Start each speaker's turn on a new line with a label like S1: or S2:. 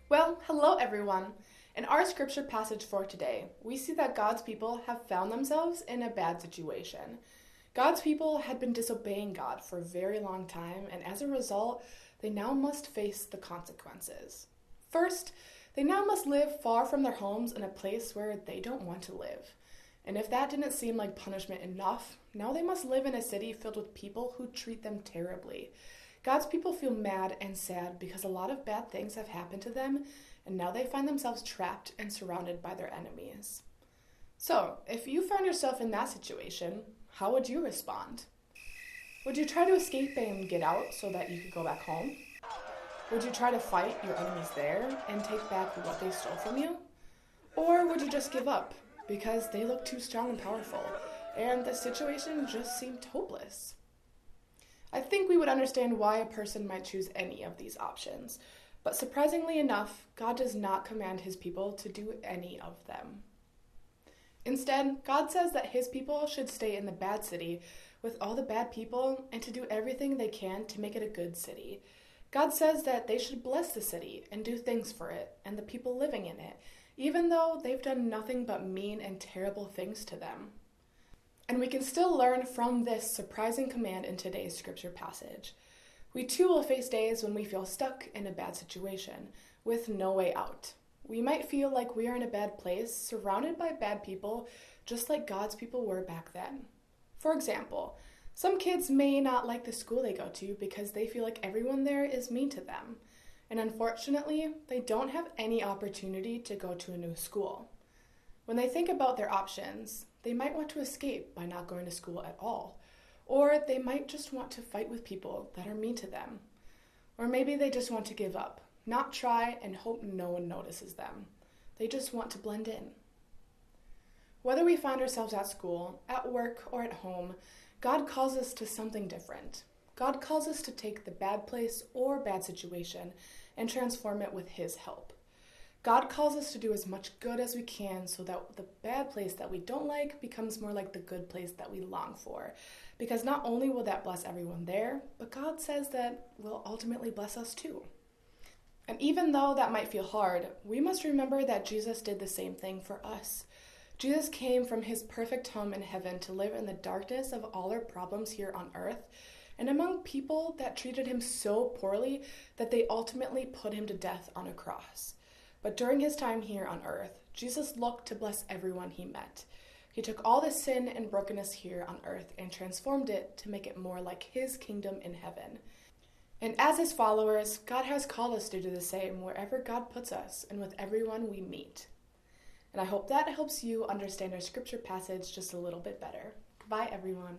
S1: Well, hello everyone. In our scripture passage for today, we see that God's people have found themselves in a bad situation. God's people had been disobeying God for a very long time, and as a result, they now must face the consequences. First, they now must live far from their homes in a place where they don't want to live. And if that didn't seem like punishment enough, now they must live in a city filled with people who treat them terribly. God's people feel mad and sad because a lot of bad things have happened to them, and now they find themselves trapped and surrounded by their enemies. So, if you found yourself in that situation, how would you respond? Would you try to escape and get out so that you could go back home? Would you try to fight your enemies there and take back what they stole from you? Or would you just give up because they looked too strong and powerful and the situation just seemed hopeless? I think we would understand why a person might choose any of these options, but surprisingly enough, God does not command his people to do any of them. Instead, God says that his people should stay in the bad city with all the bad people and to do everything they can to make it a good city. God says that they should bless the city and do things for it and the people living in it, even though they've done nothing but mean and terrible things to them. And we can still learn from this surprising command in today's scripture passage. We too will face days when we feel stuck in a bad situation, with no way out. We might feel like we are in a bad place, surrounded by bad people, just like God's people were back then. For example, some kids may not like the school they go to because they feel like everyone there is mean to them. And unfortunately, they don't have any opportunity to go to a new school. When they think about their options, they might want to escape by not going to school at all. Or they might just want to fight with people that are mean to them. Or maybe they just want to give up, not try, and hope no one notices them. They just want to blend in. Whether we find ourselves at school, at work, or at home, God calls us to something different. God calls us to take the bad place or bad situation and transform it with his help. God calls us to do as much good as we can so that the bad place that we don't like becomes more like the good place that we long for. Because not only will that bless everyone there, but God says that will ultimately bless us too. And even though that might feel hard, we must remember that Jesus did the same thing for us. Jesus came from his perfect home in heaven to live in the darkness of all our problems here on earth and among people that treated him so poorly that they ultimately put him to death on a cross. But during his time here on earth, Jesus looked to bless everyone he met. He took all the sin and brokenness here on earth and transformed it to make it more like his kingdom in heaven. And as his followers, God has called us to do the same wherever God puts us and with everyone we meet. And I hope that helps you understand our scripture passage just a little bit better. Goodbye, everyone.